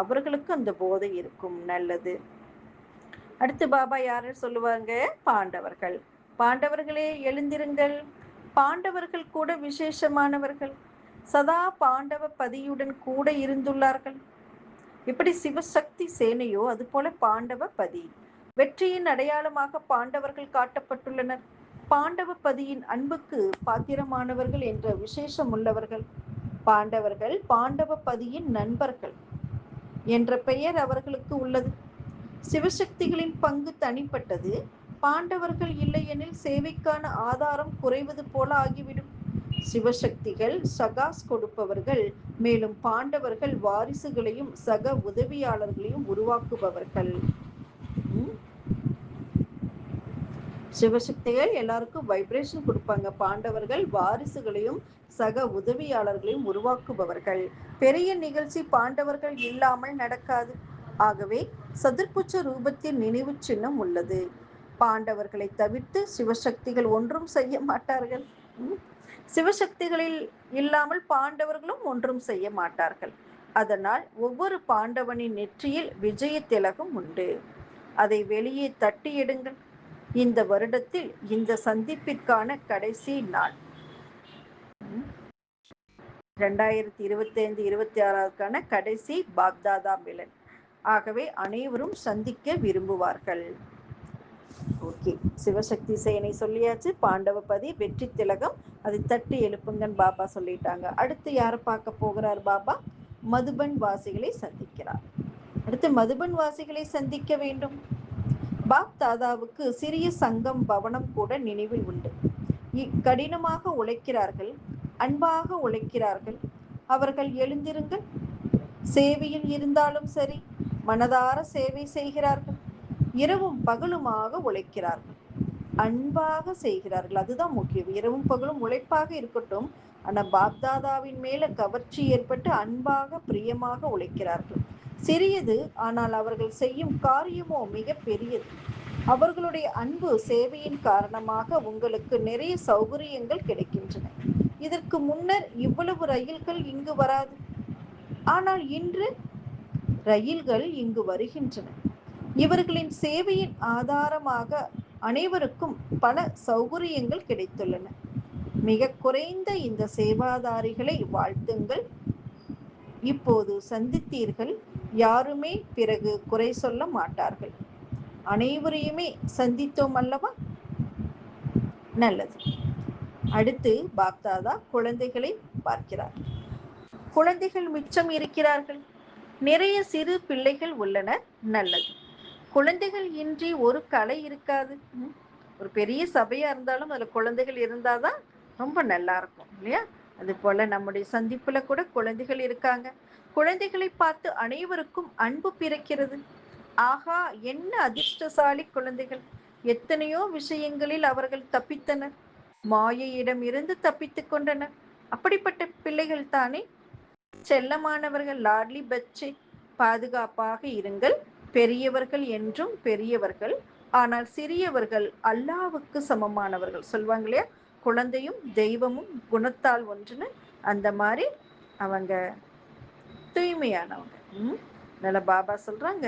அவர்களுக்கு அந்த போதை இருக்கும். நல்லது. அடுத்து பாபா யாரு சொல்லுவாங்க? பாண்டவர்கள். பாண்டவர்களே எழுந்திருங்கள். பாண்டவர்கள் கூட விசேஷமானவர்கள். சதா பாண்டவ பதியுடன் கூட இருந்துள்ளார்கள். எப்படி சிவசக்தி சேனையோ அது போல பாண்டவ பதி. வெற்றியின் அடையாளமாக பாண்டவர்கள் காட்டப்பட்டுள்ளனர். பாண்டவ பதியின் அன்புக்கு பாத்திரமானவர்கள் என்ற விசேஷம் உள்ளவர்கள். பாண்டவர்கள் பாண்டவ பதியின் நண்பர்கள் என்ற பெயர் அவர்களுக்கு உள்ளது. சிவசக்திகளின் பங்கு தனிப்பட்டது. பாண்டவர்கள் இல்லையெனில் சேவைக்கான ஆதாரம் குறைவது போல ஆகிவிடும். சிவசக்திகள் சகாஸ் கொடுப்பவர்கள், மேலும் பாண்டவர்கள் வாரிசுகளையும் சக உதவியாளர்களையும் உருவாக்குபவர்கள். சிவசக்திகள் எல்லாருக்கும் வைப்ரேஷன் கொடுப்பாங்க. பாண்டவர்கள் வாரிசுகளையும் சக உதவியாளர்களையும் உருவாக்குபவர்கள். பெரிய நிகழ்ச்சி பாண்டவர்கள் இல்லாமல் நடக்காது. ஆகவே சதுர்புஜ ரூபத்தில் நினைவு சின்னம் உள்ளது. பாண்டவர்களை தவிர்த்து சிவசக்திகள் ஒன்றும் செய்ய மாட்டார்கள். சிவசக்திகளில் இல்லாமல் பாண்டவர்களும் ஒன்றும் செய்ய மாட்டார்கள். அதனால் ஒவ்வொரு பாண்டவனின் நெற்றியில் விஜய திலகம் உண்டு. அதை வெளியே தட்டி எடுங்கள். இந்த வருடத்தில் இந்த சந்திப்பிற்கான கடைசி நாள் 2025-26 கடைசி பாப்தாதா மிலன். ஆகவே அனைவரும் சந்திக்க விரும்புவார்கள். ஓகே, சிவசக்தி சேனை சொல்லியாச்சு. பாண்டவ பதி, வெற்றி திலகம், அதை தட்டி எழுப்புங்கன்னு பாபா சொல்லிட்டாங்க. அடுத்து யாரை பார்க்க போகிறார் பாபா? மதுபன் வாசிகளை சந்திக்கிறார். அடுத்து மதுபன் வாசிகளை சந்திக்க வேண்டும். பாப்தாதாவுக்கு சிறிய சங்கம் பவனம் கூட நினைவில் உண்டு. கடினமாக உழைக்கிறார்கள், அன்பாக உழைக்கிறார்கள். அவர்கள் எழுந்திருங்கள். சேவையில் இருந்தாலும் சரி, மனதார சேவை செய்கிறார்கள். இரவும் பகலுமாக உழைக்கிறார்கள், அன்பாக செய்கிறார்கள். அதுதான் முக்கியம். இரவும் பகலும் உழைப்பாக இருக்கட்டும், ஆனா பாப்தாதாவின் மேல கவர்ச்சி ஏற்பட்டு அன்பாக பிரியமாக உழைக்கிறார்கள். சிறியது, ஆனால் அவர்கள் செய்யும் காரியமோ மிக பெரியது. அவர்களுடைய அன்பு சேவையின் காரணமாக உங்களுக்கு நிறைய சௌகரியங்கள் கிடைக்கின்றன. இதற்கு முன்னர் இவ்வளவு ரயில்கள் இங்கு வராது. ஆனால் இன்று ரயில்கள் இங்கு வருகின்றன. இவர்களின் சேவையின் ஆதாரமாக அனைவருக்கும் பல சௌகரியங்கள் கிடைத்துள்ளன. மிக குறைந்த இந்த சேவாதாரிகளை வாழ்த்துங்கள். இப்போது சந்தித்தீர்கள், யாருமே பிறகு குறை சொல்ல மாட்டார்கள். அனைவரையுமே சந்தித்தோம் அல்லவா? நல்லது. அடுத்து பாப்தாதா குழந்தைகளை பார்க்கிறார். குழந்தைகள் மிச்சம் இருக்கிறார்கள். நிறைய சிறு பிள்ளைகள் உள்ளனர். நல்லது. குழந்தைகள் இன்றி ஒரு கலை இருக்காது. ஒரு பெரிய சபையா இருந்தாலும் அதுல குழந்தைகள் இருந்தாதான் ரொம்ப நல்லா இருக்கும் இல்லையா? அது போல நம்முடைய சந்திப்புல கூட குழந்தைகள் இருக்காங்க. குழந்தைகளை பார்த்து அனைவருக்கும் அன்பு பிறக்கிறது. ஆகா, என்ன அதிர்ஷ்டசாலி குழந்தைகள்! எத்தனையோ விஷயங்களில் அவர்கள் தப்பித்தனர். மாயையிடம் இருந்து தப்பித்துக் கொண்டனர். அப்படிப்பட்ட பிள்ளைகள் தானே செல்லமானவர்கள். லாட்லி பச்சை. பாதுகாப்பாக இருங்கள். பெரியவர்கள் என்றும் பெரியவர்கள், ஆனால் சிறியவர்கள் அல்லாவுக்கு சமமானவர்கள் சொல்லுவாங்க இல்லையா? குழந்தையும் தெய்வமும் குணத்தால் ஒன்றுன்னு. அந்த மாதிரி அவங்க தூய்மையானவங்க. நல்ல பாபா சொல்றாங்க,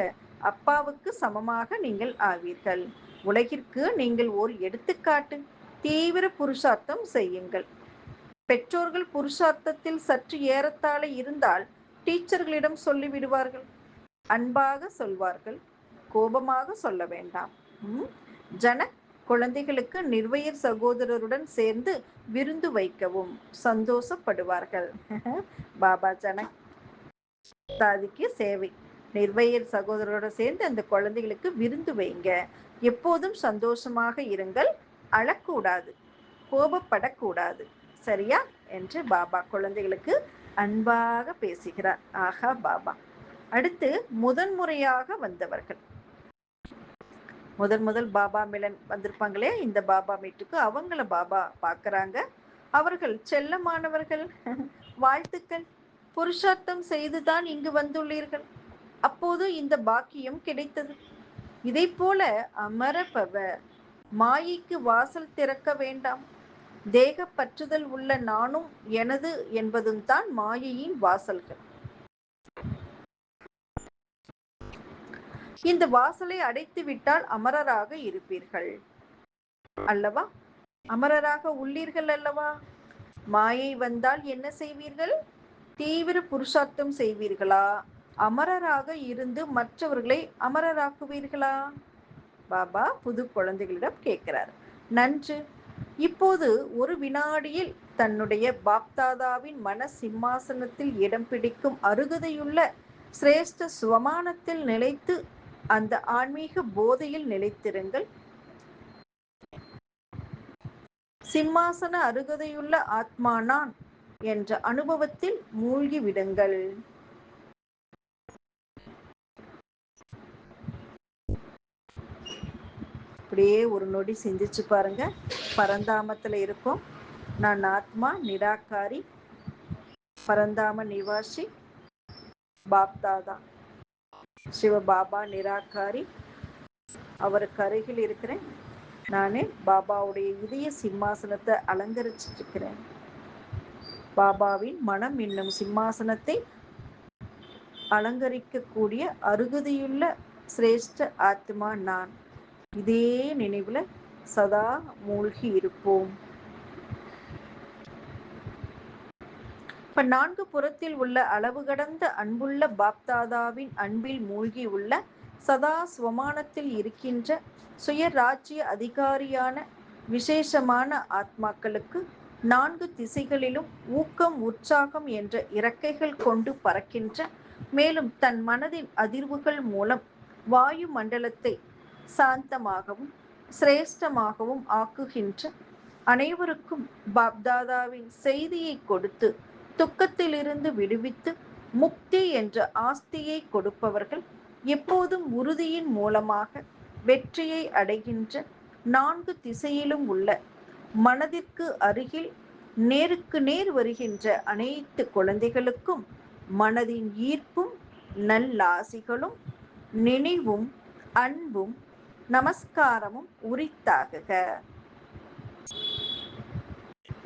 அப்பாவுக்கு சமமாக நீங்கள் ஆவீர்கள். உலகிற்கு நீங்கள் ஓர் எடுத்துக்காட்டு. தீவிர புருஷார்த்தம் செய்யுங்கள். பெற்றோர்கள் புருஷார்த்தத்தில் சற்று ஏறத்தாழ இருந்தால் டீச்சர்களிடம் சொல்லிவிடுவார்கள். அன்பாக சொல்வார்கள், கோபமாக சொல்ல வேண்டாம். ஜனக் குழந்தைகளுக்கு நிர்வயர் சகோதரருடன் சேர்ந்து விருந்து வைக்கவும் சந்தோஷப்படுவார்கள். பாபா ஜனக் தாதிக்கு சேவை. நிர்வயர் சகோதரரோட சேர்ந்து அந்த குழந்தைகளுக்கு விருந்து வைங்க. எப்போதும் சந்தோஷமாக இருங்கள். அழக்கூடாது, கோபப்படக்கூடாது. சரியா என்று பாபா குழந்தைகளுக்கு அன்பாக பேசுகிறார். ஆஹா பாபா. அடுத்து முதன்முறையாக வந்தவர்கள். முதல் பாபா மிலன் வந்திருப்பாங்களே இந்த பாபா மீட்டுக்கு, அவங்கள பாபா பார்க்கறாங்க. அவர்கள் செல்லமானவர்கள். வாழ்த்துக்கள். புருஷார்த்தம் செய்துதான் இங்கு வந்துள்ளீர்கள். அப்போது இந்த பாக்கியம் கிடைத்தது. இதை போல அமரபவ. மாயைக்கு வாசல் திறக்க வேண்டாம். தேக பற்றுதல் உள்ள நானும் எனது என்பதும் தான் மாயையின் வாசல்கள். இந்த வாசலை அடைத்து விட்டால் அமரராக இருப்பீர்கள் அல்லவா? அமரராக உள்ளீர்கள் அல்லவா? மாயை வந்தால் என்ன செய்வீர்கள்? தீவிர புருஷார்த்தம் செய்வீர்களா? அமரராக இருந்து மற்றவர்களை அமரராக்குவீர்களா? பாபா புது குழந்தைகளிடம் கேட்கிறார். நன்று. இப்போது ஒரு வினாடியில் தன்னுடைய பாப்தாதாவின் மன சிம்மாசனத்தில் இடம் பிடிக்கும் அருகதையுள்ள சிரேஷ்ட சுவமானத்தில் நிலைத்து அந்த ஆன்மீக போதையில் நிலைத்திருங்கள். சிம்மாசன அருகதையுள்ள ஆத்மா நான் என்ற அனுபவத்தில் மூழ்கி விடுங்கள். அப்படியே ஒரு நொடி சிந்திச்சு பாருங்க. பரந்தாமத்துல இருக்கும். நான் ஆத்மா நிராகாரி, பரந்தாம நிவாசி, பாப்தாதா சிவபாபா நிராகாரி. அவருக்கு அருகில் இருக்கிறேன். நானே பாபாவுடைய இதய சிம்மாசனத்தை அலங்கரிச்சிட்டு இருக்கிறேன். பாபாவின் மனம் என்னும் சிம்மாசனத்தை அலங்கரிக்கக்கூடிய அருகதையுள்ள சிரேஷ்ட ஆத்மா நான். இதே நினைவுல சதா மூழ்கி இருப்போம். இப்ப 4 புறத்தில் உள்ள அளவு கடந்த அன்புள்ள பாப்தாதாவின் அன்பில் மூழ்கி உள்ள சதா சுவமானத்தில் இருக்கின்ற சுயராஜ்ய அதிகாரியான விசேஷமான ஆத்மாக்களுக்கு 4 திசைகளிலும் ஊக்கம் உற்சாகம் என்ற இறக்கைகள் கொண்டு பறக்கின்ற, மேலும் தன் மனதின் அதிர்வுகள் மூலம் வாயு மண்டலத்தை சாந்தமாகவும் சிரேஷ்டமாகவும் ஆக்குகின்ற, அனைவருக்கும் பாப்தாதாவின் செய்தியை கொடுத்து துக்கத்திலிருந்து விடுவித்து முக்தி என்ற ஆஸ்தியை கொடுப்பவர்கள், எப்போதும் உறுதியின் மூலமாக வெற்றியை அடைகின்ற, 4 திசையிலும் உள்ள மனதிற்கு அருகில் நேருக்கு நேர் வருகின்ற அனைத்து குழந்தைகளுக்கும் மனதின் ஈர்ப்பும் நல்லாசிகளும் நினைவும் அன்பும் நமஸ்காரமும் உரித்தாகுக.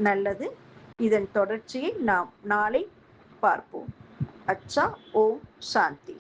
நல்லது. இதன் தொடர்ச்சியை நாம் நாளை பார்ப்போம். அச்சா. ஓம் சாந்தி.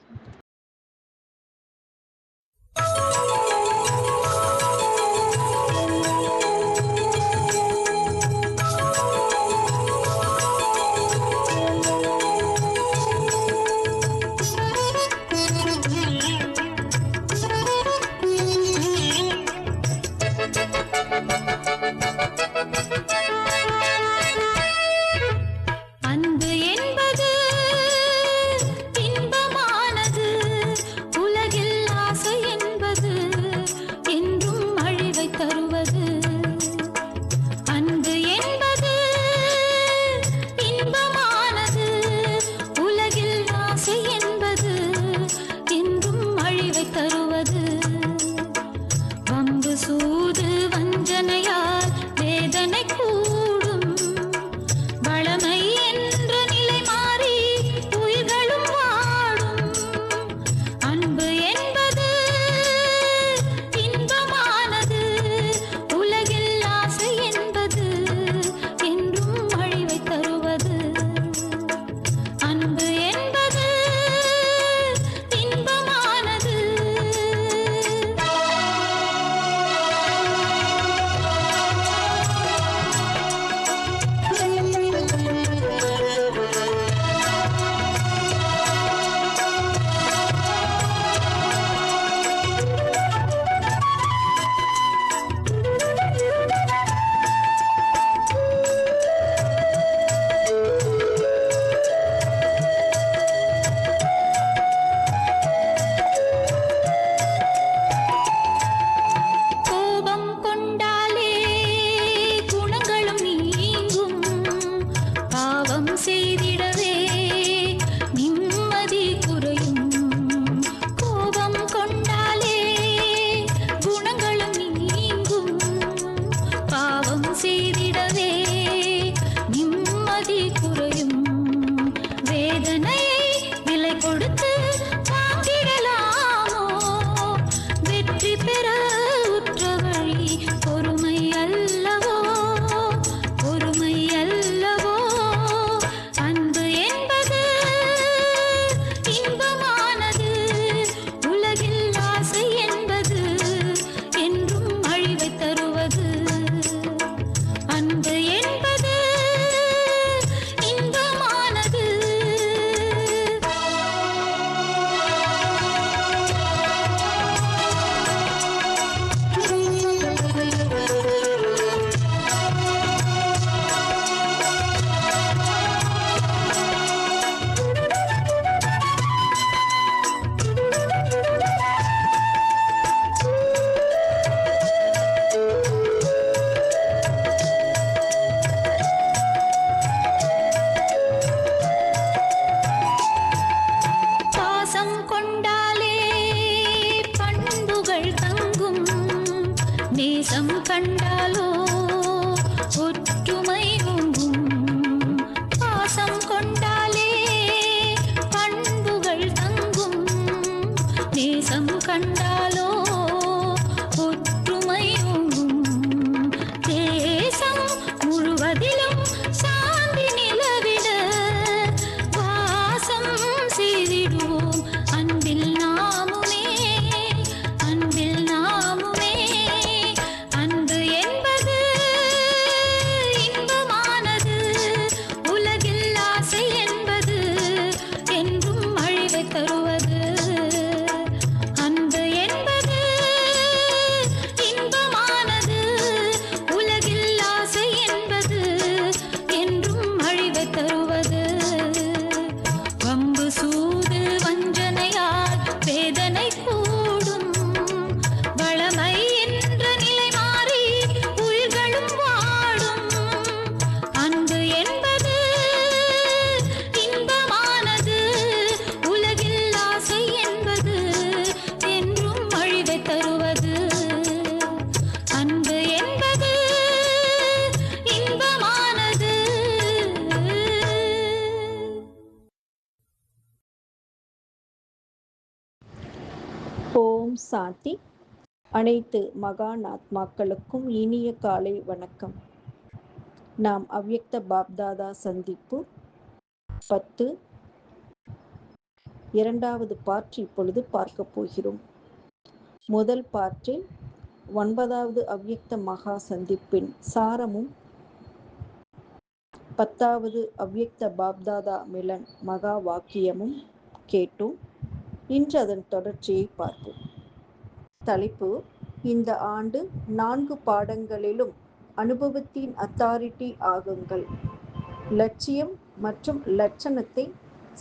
இன்பமானது. உலகில் ஆசை என்பது என்றும் அழிவை தருவது. அன்பு என்பது இன்பமானது. பாசம் கொண்டாலே பண்புகள் தங்கும். நேசம் கண்டாலோ ஒற்றுமை ஓங்கும். பாசம் கொண்டாலே பண்புகள் தங்கும். நேசம் கண்டாலோ ஒற்றுமை ஓங்கும். தேசம் முழுவதிலும் சாந்தி நிலவிட வாசம் செய்திடுவோம். அன்பில் நாமுமே, அன்பில் நாமுமே. அன்பு என்பது இன்பமானது. உலகில் ஆசை என்பது என்றும் அழிவை தருவது. அன்பு என்பது இன்பமானது. உலகில் ஆசை என்பது என்றும் அழிவை தருவது. வம்பு சூது வஞ்சனையால் வேதனை கூடும். வளமை என்ற நிலை மாறி உயிர்களும் வாடும். அன்பு என்பது இன்பமானது. உலகில் ஆசை என்பது என்றும் அழிவை தருவது. அன்பு என்பது இன்பமானது. ஓம் சாந்தி. அனைத்து மகான் ஆத்மாக்களுக்கும் இனிய காலை வணக்கம். நாம் அவ்யக்த பாப்தாதா சந்திப்பு 10 இரண்டாவது பார்ட் இப்பொழுது பார்க்க போகிறோம். முதல் பார்ட்டில் 9வது அவ்யக்த மகா சந்திப்பின் சாரமும் 10வது அவ்யக்த பாப்தாதா மிலன் மகா வாக்கியமும் கேட்டோம். இன்று அதன் தொடர்ச்சியை பார்ப்போம். தலைப்பு: இந்த ஆண்டு 4 பாடங்களிலும் அனுபவத்தின் அத்தாரிட்டி ஆகுங்கள். லட்சியம் மற்றும் லட்சணத்தை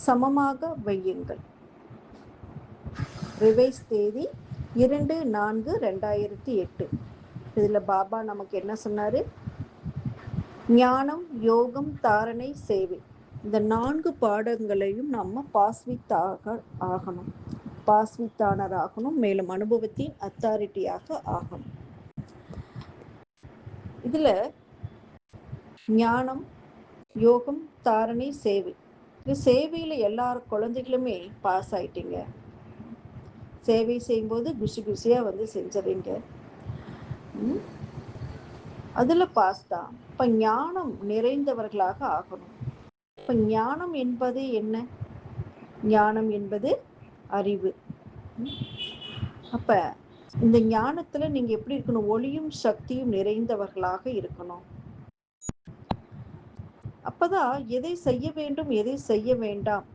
சமமாக வையுங்கள். ரிவைஸ் தேதி 2/4/2008. இதில் பாபா நமக்கு என்ன சொன்னாரு? ஞானம், யோகம், தாரணை, சேவை, இந்த 4 பாடங்களையும் நம்ம பாஸ்வித்தாக ஆகணும், பாஸ்வித்தானர் ஆகணும், மேலும் அனுபவத்தின் அத்தாரிட்டியாக ஆகணும். இதுல ஞானம், யோகம், தாரணை, சேவை. இது சேவையில எல்லா குழந்தைகளுமே பாஸ் ஆயிட்டீங்க. சேவை செய்யும்போது குஷி குஷியா வந்து செஞ்சுறீங்க. அதுல பாஸ் தான். இப்ப ஞானம் நிறைந்தவர்களாக ஆகணும். இப்ப ஞானம் என்பது என்ன? ஞானம் என்பது அறிவு. அப்ப இந்த ஞானத்துல நீங்க எப்படி இருக்கணும்? ஒளியும் சக்தியும் நிறைந்தவர்களாக இருக்கணும். அப்பதான் எதை செய்ய வேண்டும், எதை செய்ய வேண்டாம்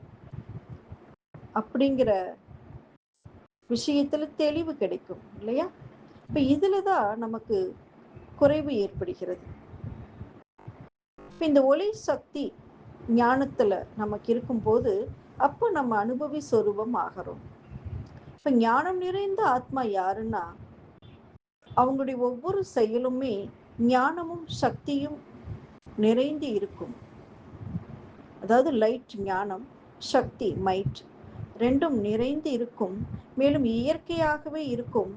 அப்படிங்கிற விஷயத்துல தெளிவு கிடைக்கும் இல்லையா? இப்ப இதுலதான் நமக்கு குறைவு ஏற்படுகிறது. இப்ப இந்த ஒளி சக்தி ஞானத்துல நமக்கு இருக்கும்போது அப்போ நம்ம அனுபவி சொரூபம் ஆகிறோம். இப்ப ஞானம் நிறைந்த ஆத்மா யாருன்னா, அவங்களுடைய ஒவ்வொரு செயலுமே ஞானமும் சக்தியும் நிறைந்து இருக்கும். அதாவது லைட் ஞானம், சக்தி மைட் ரெண்டும் நிறைந்து இருக்கும். மேலும் இயற்கையாகவே இருக்கும்.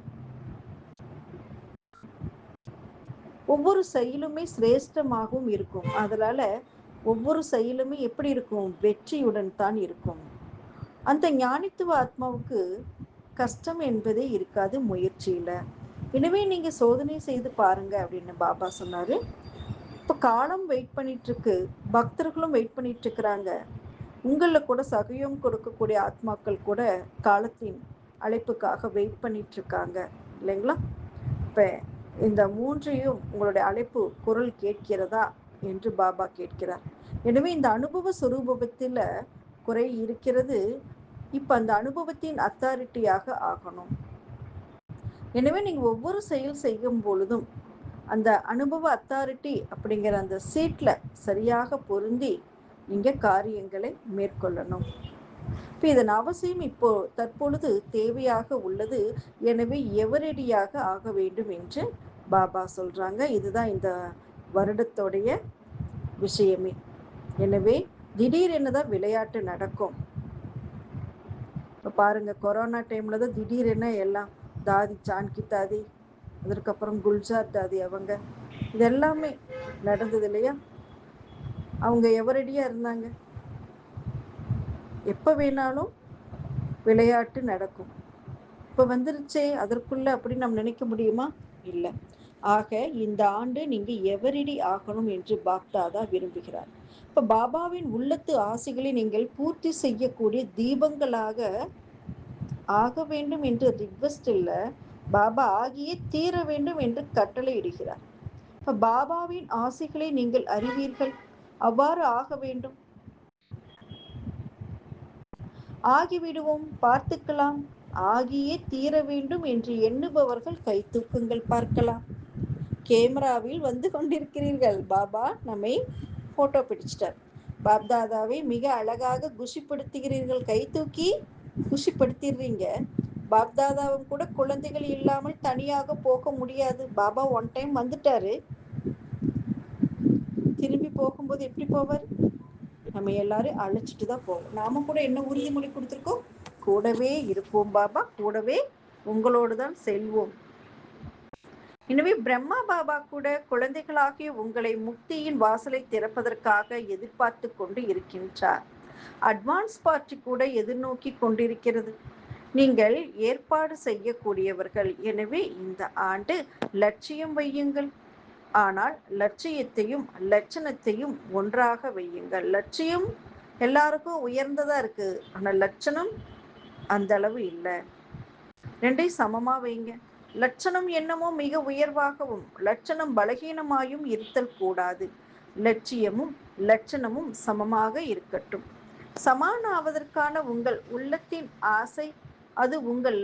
ஒவ்வொரு செயலுமே சிரேஷ்டமாகவும் இருக்கும். அதனால ஒவ்வொரு செயலுமே எப்படி இருக்கும்? வெற்றியுடன் தான் இருக்கும். அந்த ஞானித்துவ ஆத்மாவுக்கு கஷ்டம் என்பதே இருக்காது முயற்சியில. எனவே நீங்க சோதனை செய்து பாருங்க அப்படின்னு பாபா சொன்னாரு. இப்ப காலம் வெயிட் பண்ணிட்டு இருக்கு, பக்தர்களும் வெயிட் பண்ணிட்டு இருக்கிறாங்க. உங்களில் கூட சகயம் கொடுக்கக்கூடிய ஆத்மாக்கள் கூட காலத்தின் அழைப்புக்காக வெயிட் பண்ணிட்டு இருக்காங்க இல்லைங்களா? இப்போ இந்த மூன்றையும் உங்களுடைய அழைப்பு குரல் கேட்கிறதா என்று பாபா கேட்கிறார். எனவே இந்த அனுபவ சுரூபத்தில் குறை இருக்கிறது. இப்போ அந்த அனுபவத்தின் அத்தாரிட்டியாக ஆகணும். எனவே நீங்கள் ஒவ்வொரு செயல் செய்யும் பொழுதும் அந்த அனுபவ அத்தாரிட்டி அப்படிங்கிற அந்த சீட்டில் சரியாக பொருந்தி நீங்கள் காரியங்களை மேற்கொள்ளணும். இப்போ இதன் அவசியம் இப்போ தற்பொழுது தேவையாக உள்ளது. எனவே எவரடியாக ஆக வேண்டும் என்று பாபா சொல்கிறாங்க. இதுதான் இந்த வருடத்துடைய விஷயமே. எனவே திடீரென தான் விளையாட்டு நடக்கும். இப்போ பாருங்கள், கொரோனா டைமில் தான் திடீரென எல்லாம் தாதி சான்கி தாதி, அதற்கப்புறம் குல்ஜார் தாதி, அவங்க இதெல்லாமே நடந்தது இல்லையா? அவங்க எவரடியாக இருந்தாங்க. எப்போ வேணாலும் விளையாட்டு நடக்கும். இப்போ வந்துருச்சே அதற்குள்ள அப்படின்னு நம்ம நினைக்க முடியுமா? இல்லை. ஆக இந்த ஆண்டு நீங்கள் எவரடி ஆகணும் என்று பாப்தாதா விரும்புகிறார். இப்போ பாபாவின் உள்ளத்து ஆசைகளை நீங்கள் பூர்த்தி செய்யக்கூடிய தீபங்களாக ஆக வேண்டும் என்று ரிக்வெஸ்ட் இல்லை, பாபா ஆகியே தீர வேண்டும் என்று கட்டளை இடுகிறார். இப்போ பாபாவின் ஆசைகளை நீங்கள் அறிவீர்கள், அவ்வாறு ஆக வேண்டும். ஆகிவிடுவோம், பார்த்துக்கலாம், ஆகியே தீர வேண்டும் என்று எண்ணுபவர்கள் கை தூக்குங்கள் பார்க்கலாம். கேமராவில் வந்து கொண்டிருக்கிறீர்கள். பாபா நம்மை போட்டோ பிடிச்சிட்டார். பாப்தாதாவை மிக அழகாக குஷிப்படுத்துகிறீர்கள். கை தூக்கி குஷிப்படுத்திடுறீங்க. பாப்தாதாவும் கூட குழந்தைகள் இல்லாமல் தனியாக போக முடியாது. பாபா ஒன் டைம் வந்துட்டாரு, திரும்பி போகும்போது எப்படி போவார்? நம்ம எல்லாரும் அழைச்சிட்டு தான் போவோம். நாம கூட என்ன உறுதிமொழி கொடுத்துருக்கோம்? கூடவே இருப்போம் பாபா, கூடவே உங்களோடு தான் செல்வோம். எனவே பிரம்மா பாபா கூட குழந்தைகளாகிய உங்களை முக்தியின் வாசலை திறப்பதற்காக எதிர்பார்த்து கொண்டு இருக்கின்றார். அட்வான்ஸ் பார்ட்டி கூட எதிர்நோக்கி கொண்டிருக்கிறது. நீங்கள் ஏற்பாடு செய்யக்கூடியவர்கள். எனவே இந்த ஆண்டு லட்சியம் வையுங்கள். ஆனால் லட்சியத்தையும் லட்சணத்தையும் ஒன்றாக வையுங்கள். லட்சியம் எல்லாருக்கும் உயர்ந்ததா இருக்கு, ஆனால் லட்சணம் அந்த அளவு இல்லை. ரெண்டையும் சமமா வைங்க. லட்சணம் என்னமோ மிக உயர்வாகவும் லட்சணம் பலகீனமாயும் இருத்தல் கூடாது. லட்சியமும் லட்சணமும் சமமாக இருக்கட்டும். சமான ஆவதற்கான உங்கள் உள்ளத்தின் ஆசை, அது உங்கள்